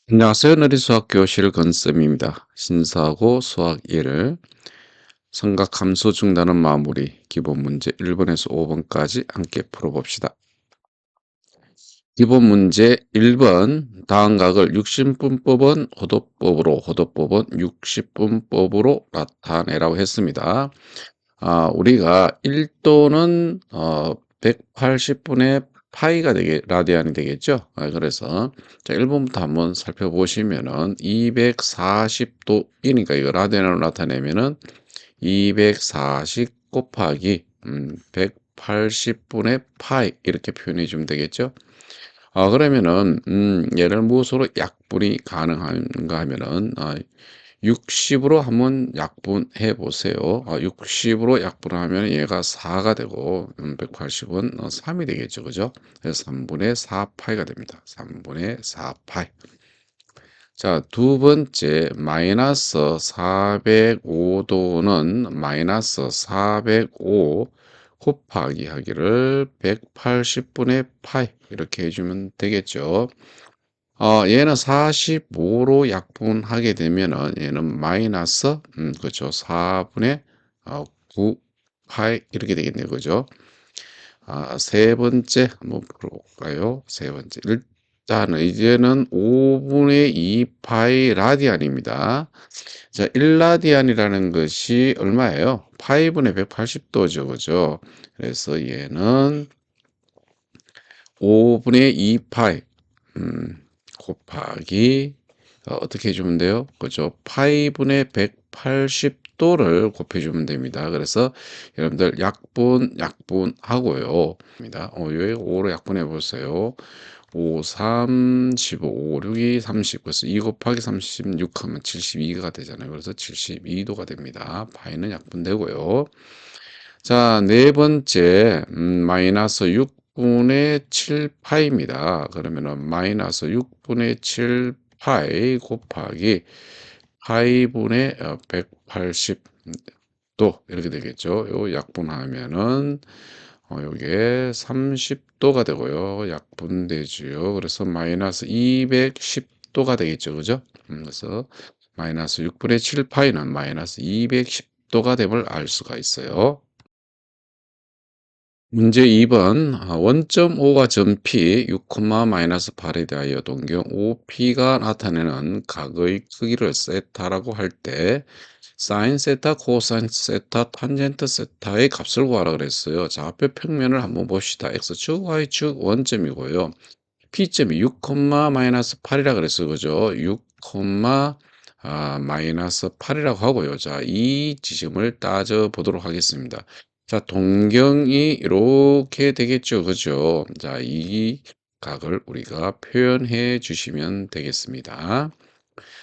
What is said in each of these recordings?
안녕하세요. 느릿수학 교실 건쌤입니다. 신사고 수학 1, 삼각함수 중단은 마무리 기본 문제 1번에서 5번까지 함께 풀어봅시다. 기본 문제 1번 다음 각을 60분법은 호도법으로 호도법은 60분법으로 나타내라고 했습니다. 우리가 1도는 180분의 파이가 라디안이 되겠죠. 그래서 자, 1번부터 한번 살펴보시면은 240도이니까 이거 라디안으로 나타내면은 240 곱하기 180분의 파이 이렇게 표현해 주면 되겠죠. 그러면은 얘를 무엇으로 약분이 가능한가 하면은 60으로 한번 약분해 보세요. 60으로 약분하면 얘가 4가 되고 180은 3이 되겠죠. 그죠? 그래서 3분의 4 파이가 됩니다. 3분의 4 파이. 자, 두 번째 마이너스 405도는 마이너스 405 곱하기 하기를 180분의 파이 이렇게 해주면 되겠죠. 얘는 45로 약분하게 되면은 얘는 마이너스 그렇죠. 4분의 9 파이 이렇게 되겠네요. 그죠? 세 번째 한번 풀어볼까요? 세 번째. 일단은 이제는 5분의 2 파이 라디안입니다. 자, 1라디안이라는 것이 얼마예요? 파이분의 180도죠. 그죠? 그래서 얘는 5분의 2 파이 곱하기 어떻게 해주면 돼요? 그죠? 파이분의 180도를 곱해주면 됩니다. 그래서 여러분들 약분하고요. 여기 5로 약분해 보세요. 5, 3, 15, 5, 6이 30. 그래서 2 곱하기 36 하면 72가 되잖아요. 그래서 72도가 됩니다. 파이는 약분되고요. 자, 네 번째, 마이너스 6분의 7파입니다. 그러면은 마이너스 6분의 7파이 곱하기 파이분의 180도 이렇게 되겠죠. 요 약분하면은 요게 30도가 되고요. 약분되지요. 그래서 마이너스 210도가 되겠죠. 그죠? 그래서 마이너스 6분의 7파이는 마이너스 210도가 됨을 알 수가 있어요. 문제 2번 원점 5가 점 P 6, 마이너스 8에 대하여 동경 5P가 나타내는 각의 크기를 세타라고 할 때 사인 세타, 코사인 세타, 탄젠트 세타의 값을 구하라 그랬어요. 좌표 평면을 한번 봅시다. X축, Y축 원점이고요. P점이 6, 마이너스 8이라 그랬어요. 그죠? 6, 마이너스 8이라고 하고요. 자, 이 지점을 따져 보도록 하겠습니다. 자, 동경이 이렇게 되겠죠. 그죠? 자, 이 각을 우리가 표현해 주시면 되겠습니다.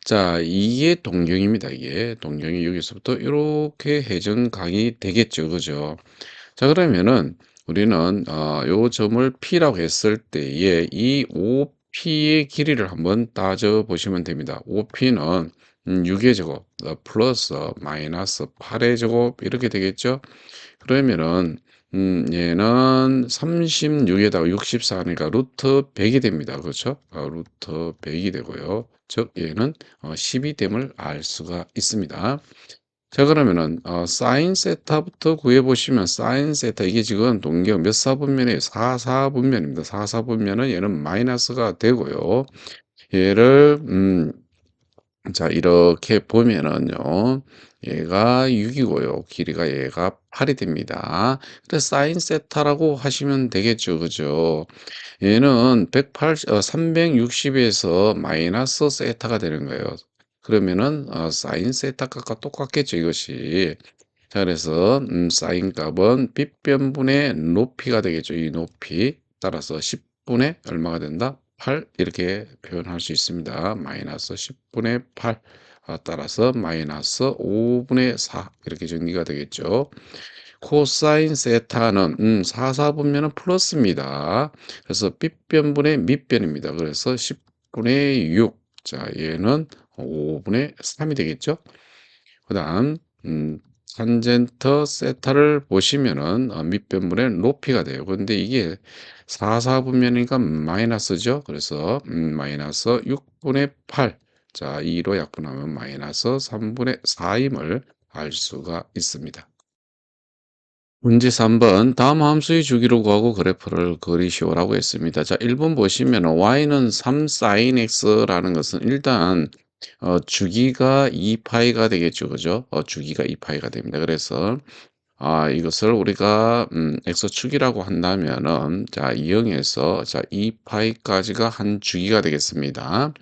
자, 이게 동경입니다. 이게 동경이 여기서부터 이렇게 회전각이 되겠죠. 그죠? 자, 그러면은 우리는 요 점을 P라고 했을 때에 이 OP의 길이를 한번 따져 보시면 됩니다. OP는 6의 제곱 플러스 마이너스 8의 제곱 이렇게 되겠죠. 그러면은 얘는 36에다가 64니까 루트 100이 됩니다. 그렇죠? 루트 100이 되고요. 즉 얘는 10이 됨을 알 수가 있습니다. 자, 그러면은 사인 세타부터 구해 보시면 사인 세타 이게 지금 동경 몇 사분면이에요? 4사분면입니다. 4사분면은 얘는 마이너스가 되고요. 얘를 자, 이렇게 보면은요. 얘가 6이고요. 길이가 얘가 8이 됩니다. 그래서 사인 세타라고 하시면 되겠죠. 그죠? 얘는 360에서 마이너스 세타가 되는 거예요. 그러면은 사인 세타 값과 똑같겠죠. 이것이. 자, 그래서 사인 값은 빗변분의 높이가 되겠죠. 이 높이. 따라서 10분의 얼마가 된다? 8 이렇게 표현할 수 있습니다. 마이너스 10분의 8 따라서 마이너스 5분의 4 이렇게 정리가 되겠죠. 코사인 세타는 4사분면은 플러스입니다. 그래서 빗변분의 밑변입니다. 그래서 10분의 6. 자, 얘는 5분의 3이 되겠죠. 그 다음 탄젠트 세타를 보시면은 밑변분의 높이가 돼요. 근데 이게 4분면이니까 마이너스죠. 그래서 마이너스 6분의 8. 자, 2로 약분하면 마이너스 3분의 4임을 알 수가 있습니다. 문제 3번 다음 함수의 주기를 구하고 그래프를 그리시오라고 했습니다. 자, 1번 보시면 y는 3 sin x라는 것은 일단 주기가 2파이가 되겠죠. 그죠? 주기가 2파이가 됩니다. 그래서 이것을 우리가 x축이라고 한다면은 자, 0에서 자, 2파이까지가 한 주기가 되겠습니다.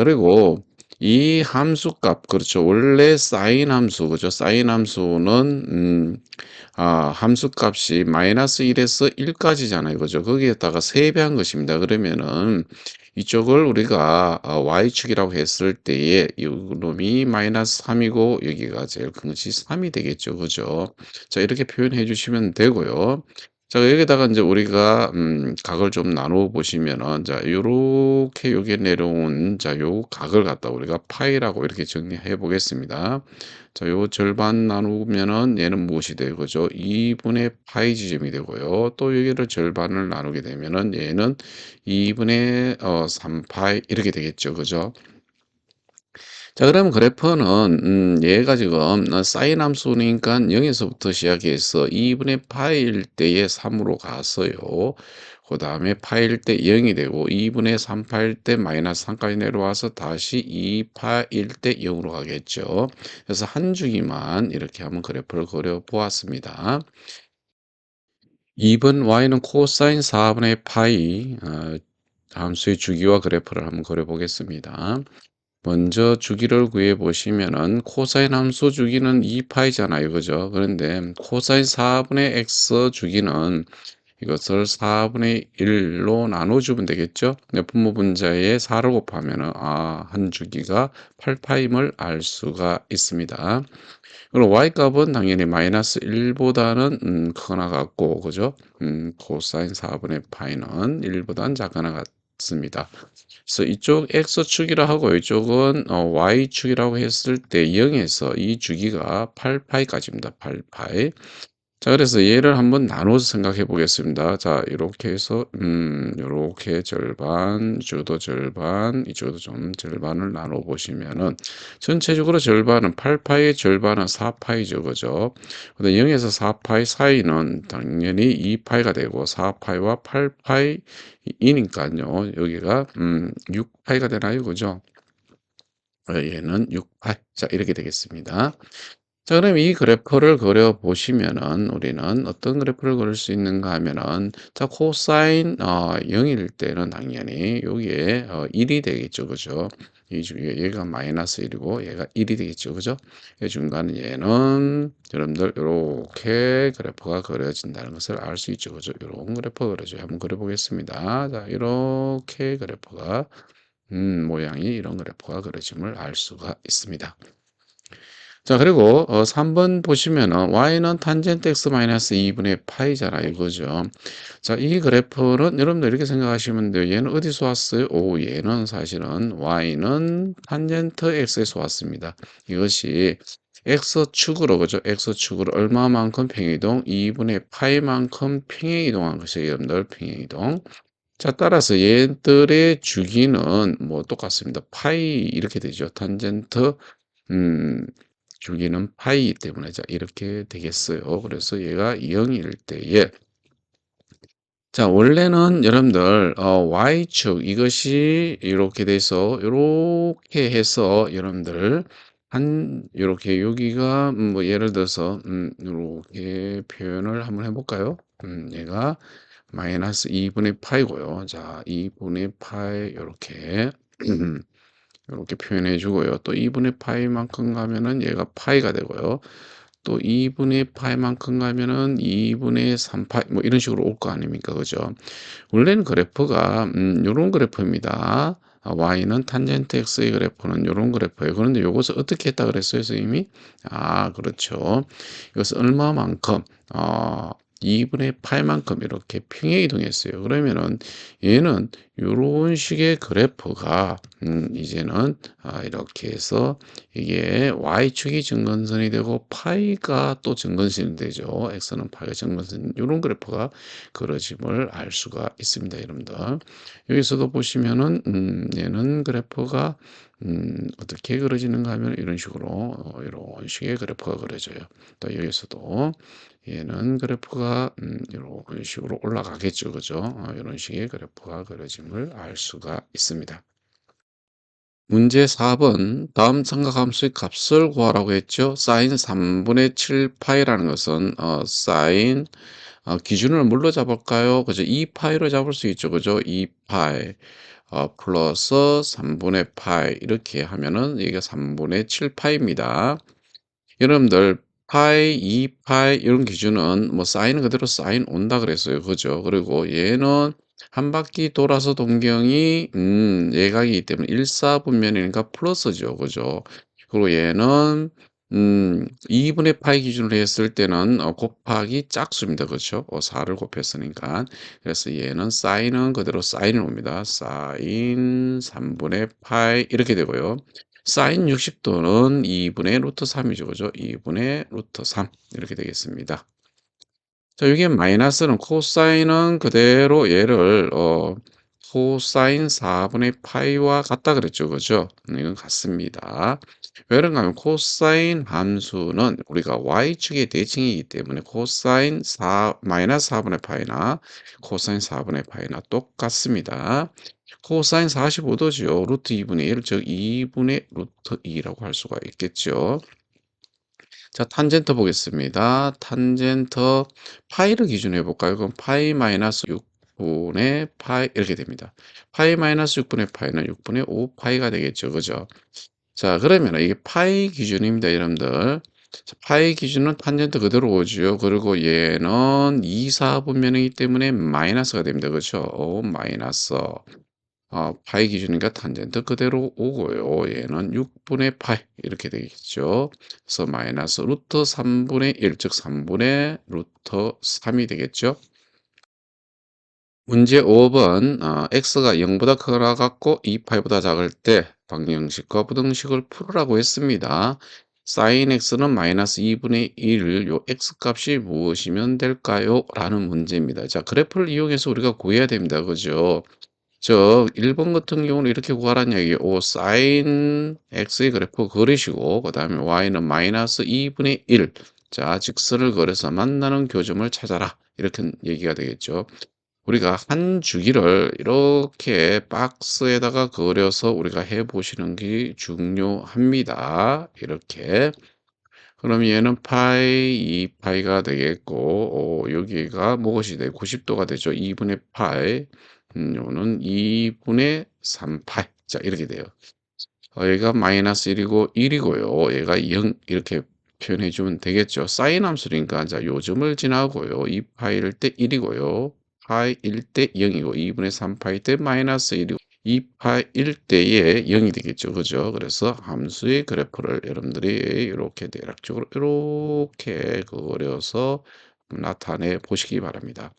그리고 이 함수값 그렇죠. 원래 사인 함수 그죠? 사인 함수는 함수값이 마이너스 1에서 1까지잖아요. 그죠? 거기에다가 세배한 것입니다. 그러면은 이쪽을 우리가 y축이라고 했을 때에 이 놈이 마이너스 3이고 여기가 제일 큰 것이 3이 되겠죠. 그죠? 자, 이렇게 표현해 주시면 되고요. 자, 여기다가 이제 우리가 각을 좀 나누어 보시면은 자, 요렇게 여기에 내려온 자, 요 각을 갖다 우리가 파이라고 이렇게 정리해 보겠습니다. 자, 요 절반 나누면은 얘는 무엇이 되고 그죠? 2분의 파이 지점이 되고요. 또 여기를 절반을 나누게 되면은 얘는 2분의 3파이 이렇게 되겠죠. 그죠? 자, 그러면 그래프는 얘가 지금 사인 함수니까 0에서부터 시작해서 2분의 파일 때에 3으로 가서요. 그 다음에 파일 때 0이 되고 2분의 3 파일 때 마이너스 3까지 내려와서 다시 2 파일 때 0으로 가겠죠. 그래서 한 주기만 이렇게 한번 그래프를 그려 보았습니다. 2번 y는 코사인 4분의 파이 함수의 주기와 그래프를 한번 그려 보겠습니다. 먼저 주기를 구해 보시면은 코사인 함수 주기는 2파이잖아요. 그죠? 그런데 코사인 4분의 x 주기는 이것을 4분의 1로 나눠주면 되겠죠? 분모 분자에 4를 곱하면은 한 주기가 8파임을 알 수가 있습니다. 그럼 y 값은 당연히 마이너스 1보다는 크거나 같고 그죠? 코사인 4분의 파이는 1보다는 작거나 같습니다. 그래서 이쪽 x축이라 하고 이쪽은 y축이라고 했을 때 0에서 이 주기가 8파이까지입니다. 8파이. 자, 그래서 얘를 한번 나눠서 생각해 보겠습니다. 자, 이렇게 해서 요렇게 절반, 이쪽도 절반, 이쪽도 좀 절반을 나눠 보시면은 전체적으로 절반은 8파이의 절반은 4파이죠. 그죠? 근데 0에서 4파이 사이는 당연히 2파이가 되고 4파이와 8파이이니까요. 여기가 6파이가 되나요? 그죠? 얘는 6파이. 자, 이렇게 되겠습니다. 자, 그럼 이 그래프를 그려 보시면은 우리는 어떤 그래프를 그릴 수 있는가 하면은 자, 코사인 0일 때는 당연히 여기에 1이 되겠죠. 그죠? 이 중에 얘가 마이너스 1이고 얘가 1이 되겠죠. 그죠? 이 중간에 얘는 여러분들 이렇게 그래프가 그려진다는 것을 알 수 있죠. 그죠? 이런 그래프 그려줘요. 한번 그려 보겠습니다. 자, 이렇게 그래프가 모양이 이런 그래프가 그려짐을 알 수가 있습니다. 자, 그리고 3번 보시면은 y는 탄젠트 x 마이너스 2분의 파이잖아요. 이거죠. 자, 이 그래프는 여러분들 이렇게 생각하시면 돼요. 얘는 어디서 왔어요? 얘는 사실은 y는 탄젠트 x에서 왔습니다. 이것이 x축으로 그죠? x축으로 얼마만큼 평행이동? 2분의 파이만큼 평행이동한 것이에요. 여러분들 평행이동. 자, 따라서 얘들의 주기는 뭐 똑같습니다. 파이 이렇게 되죠. 탄젠트 음, 주기는 파이이기 때문에 자 이렇게 되겠어요. 그래서 얘가 0일 때에 자 원래는 여러분들 y축 이것이 이렇게 돼서 이렇게 해서 여러분들 한 이렇게 여기가 뭐 예를 들어서 이렇게 표현을 한번 해볼까요? 얘가 마이너스 2분의 파이고요. 자 2분의 파이 이렇게 이렇게 표현해 주고요. 또 2분의 파이만큼 가면은 얘가 파이가 되고요. 또 2분의 파이만큼 가면은 2분의 3파이 뭐 이런 식으로 올 거 아닙니까? 그죠? 원래는 그래프가 요런 그래프입니다. y는 탄젠트 x의 그래프는 요런 그래프예요. 그런데 요것을 어떻게 했다 그랬어요, 선생님이? 그렇죠. 이것은 얼마만큼 2분의 8만큼 이렇게 평행 이동했어요. 그러면은 얘는 요런 식의 그래프가 이제는 이렇게 해서 이게 y축이 증근선이 되고 파이가 또 증근선이 되죠. x는 파이가 증근선 요런 그래프가 그려짐을 알 수가 있습니다, 여러분들. 여기서도 보시면은 얘는 그래프가 어떻게 그려지는가 하면 이런 식으로 이런 식의 그래프가 그려져요. 또 여기서도 얘는 그래프가 이런 식으로 올라가겠죠. 그죠? 이런 식의 그래프가 그려짐을 알 수가 있습니다. 문제 4번 다음 삼각함수의 값을 구하라고 했죠. 사인 3분의 7 파이라는 것은 사인 기준을 뭘로 잡을까요? 그죠? 2 파이로 잡을 수 있죠. 그죠? 2 파이 플러스 3분의 파이 이렇게 하면은 이게 3분의 7 파이입니다. 여러분들 파이, 2파이 이런 기준은 뭐 사인은 그대로 사인 온다 그랬어요. 그죠? 그리고 얘는 한 바퀴 돌아서 동경이 예각이기 때문에 일사분면이니까 플러스죠. 그죠? 그리고 얘는 2분의 파이 기준으로 했을 때는 곱하기 짝수입니다. 그렇죠? 4를 곱했으니까. 그래서 얘는 사인은 그대로 사인을 옵니다. 사인 3분의 파이 이렇게 되고요. 사인 60도는 2분의 루트 3이죠. 그죠? 2분의 루트 3 이렇게 되겠습니다. 자, 여기에 마이너스는 코사인은 그대로 얘를 코사인 4분의 파이와 같다 그랬죠. 그죠? 이건 같습니다. 왜 그런가 하면 코사인 함수는 우리가 y축의 대칭이기 때문에 코사인 4 마이너스 4분의 파이나 코사인 4분의 파이나 똑같습니다. 코사인 45도죠. 루트 2분의 1, 즉 2분의 루트 2라고 할 수가 있겠죠. 자, 탄젠트 보겠습니다. 탄젠트 파이를 기준으로 해볼까요? 그럼 파이 마이너스 6분의 파이 이렇게 됩니다. 파이 마이너스 6분의 파이는 6분의 5 파이가 되겠죠. 그죠? 자, 그러면 이게 파이 기준입니다, 여러분들. 자, 파이 기준은 탄젠트 그대로 오죠. 그리고 얘는 2, 4분면이기 때문에 마이너스가 됩니다. 그렇죠? 마이너스. 파이 기준이니까 탄젠트 그대로 오고요. 얘는 6분의 파이 이렇게 되겠죠. 그래서 마이너스 루트 3분의 1, 즉 3분의 루트 3이 되겠죠. 문제 5번 x가 0보다 크거나 같고 2파이보다 작을 때 방정식과 부등식을 풀으라고 했습니다. sin x는 마이너스 2분의 1, 요 x 값이 무엇이면 될까요? 라는 문제입니다. 자, 그래프를 이용해서 우리가 구해야 됩니다. 그죠? 1번 같은 경우는 이렇게 구하라는 얘기예요. sin x의 그래프 그리시고 그다음에 y는 마이너스 2분의 1. 자, 직선을 그려서 만나는 교점을 찾아라. 이렇게 얘기가 되겠죠. 우리가 한 주기를 이렇게 박스에다가 그려서 우리가 해 보시는 게 중요합니다. 이렇게. 그럼 얘는 파이 2파이가 되겠고 여기가 무엇이 돼? 90도가 되죠. 2분의 파이. 요는 2분의 3파이. 자, 이렇게 돼요. 얘가 마이너스 1이고 1이고요. 얘가 0 이렇게 표현해 주면 되겠죠. 사인 함수니까 자, 요점을 지나고요. 2파이일 때 1이고요. 파이일 때 0이고 2분의 3파이 때 마이너스 1이고 2파일 때에 0이 되겠죠. 그죠? 그래서 함수의 그래프를 여러분들이 이렇게 대략적으로 이렇게 그려서 나타내 보시기 바랍니다.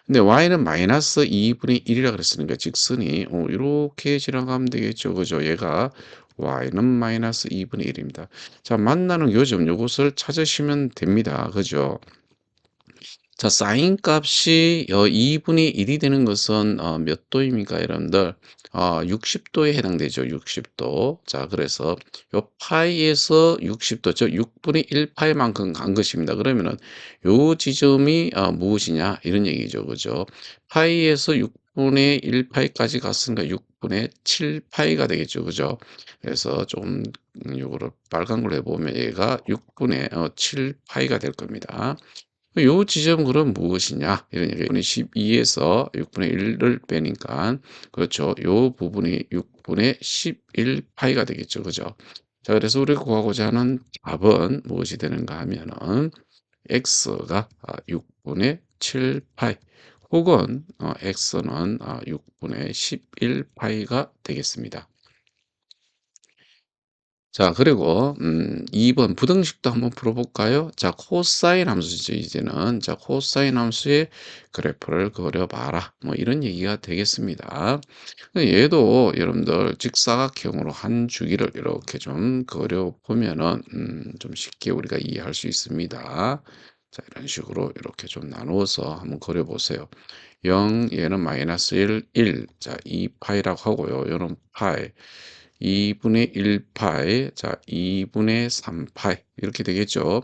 근데 y는 마이너스 2분의 1이라 그랬으니까 직선이 이렇게 지나가면 되겠죠. 그죠? 얘가 y는 마이너스 2분의 1입니다. 자, 만나는 요점 요것을 찾으시면 됩니다. 그죠? 자, 사인 값이 2분의 1이 되는 것은 몇 도입니까, 여러분들? 60도에 해당되죠. 60도. 자, 그래서 요 파이에서 60도, 즉 6분의 1 파이만큼 간 것입니다. 그러면은 요 지점이 무엇이냐 이런 얘기죠. 그죠? 파이에서 6분의 1 파이까지 갔으니까 6분의 7 파이가 되겠죠. 그죠? 그래서 좀 요거를 빨간 걸로 해보면 얘가 6분의 7 파이가 될 겁니다. 요 지점 그럼 무엇이냐? 이런 얘기. 6분의 12에서 6분의 1을 빼니까 그렇죠. 요 부분이 6분의 11 파이가 되겠죠. 그죠? 자, 그래서 우리가 구하고자 하는 답은 무엇이 되는가 하면은 x가 6분의 7 파이 혹은 x는 6분의 11 파이가 되겠습니다. 자 그리고 2번 부등식도 한번 풀어 볼까요? 자 코사인 함수죠 이제는. 자 코사인 함수의 그래프를 그려 봐라. 뭐 이런 얘기가 되겠습니다. 얘도 여러분들 직사각형으로 한 주기를 이렇게 좀 그려 보면은 좀 쉽게 우리가 이해할 수 있습니다. 자 이런 식으로 이렇게 좀 나누어서 한번 그려 보세요. 0 얘는 마이너스 1, 1. 자 2 파이라고 하고요. 요는 파이. 2분의 1 파이. 자 2분의 3 파이. 이렇게 되겠죠.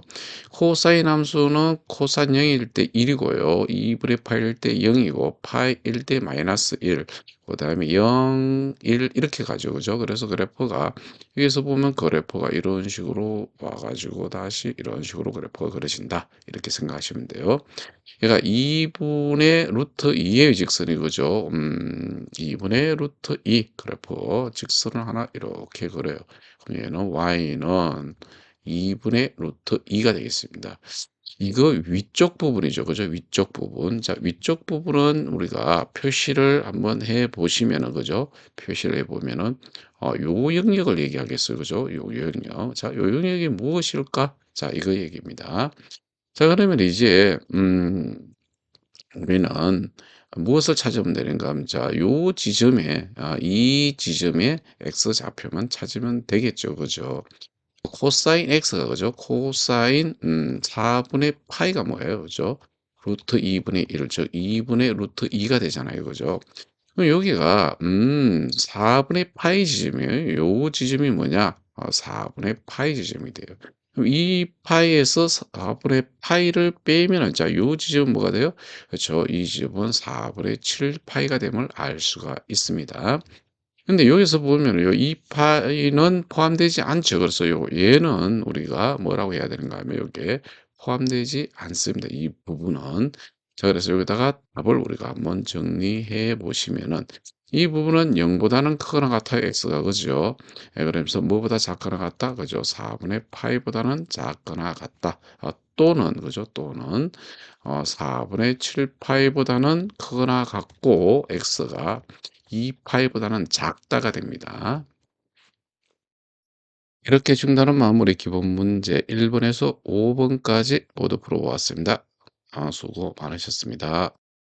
코사인 함수는 코사인 0일 때 1이고요. 2분의 파이일 때 0이고 파이일 때 마이너스 1. 그다음에 0, 1 이렇게 가죠. 그죠? 그래서 그래프가 여기서 보면 그래프가 이런 식으로 와 가지고 다시 이런 식으로 그래프가 그려진다. 이렇게 생각하시면 돼요. 얘가 2분의 루트 2의 직선이 그죠? 2분의 루트 2 그래프 직선을 하나 이렇게 그려요. 그럼 얘는 y는 2분의 루트 2가 되겠습니다. 이거 위쪽 부분이죠. 그죠? 위쪽 부분. 자, 위쪽 부분은 우리가 표시를 한번 해 보시면은, 그죠? 표시를 해 보면은, 요 영역을 얘기하겠어요. 그죠? 요 영역. 자, 요 영역이 무엇일까? 자, 이거 얘기입니다. 자, 그러면 이제, 우리는 무엇을 찾으면 되는가 하면 자 요 지점에 이 지점에 x 좌표만 찾으면 되겠죠. 그죠? 코사인 x가 그죠? 코사인 4분의 파이가 뭐예요? 그죠? 루트 2분의 1, 즉 2분의 루트 2가 되잖아요. 그죠? 그럼 여기가 4분의 파이 지점이에요. 요 지점이 뭐냐? 4분의 파이 지점이 돼요. 그럼 이 파이에서 4분의 파이를 빼면은 자, 요 지점은 뭐가 돼요? 그렇죠. 이 지점은 4분의 7 파이가 됨을 알 수가 있습니다. 근데 여기서 보면 요 이 파이는 포함되지 않죠. 그래서 요 얘는 우리가 뭐라고 해야 되는가 하면 요게 포함되지 않습니다. 이 부분은. 자 그래서 여기다가 답을 우리가 한번 정리해 보시면은 이 부분은 0 보다는 크거나 같아요. x가 그죠? 예 그러면서 뭐보다 작거나 같다. 그죠? 4분의 파이 보다는 작거나 같다. 또는 그죠? 또는 4분의 7 파이보다는 크거나 같고 x가 2 파이보다는 작다가 됩니다. 이렇게 중단은 마무리 기본 문제 1 번에서 5 번까지 모두 풀어보았습니다. 수고 많으셨습니다.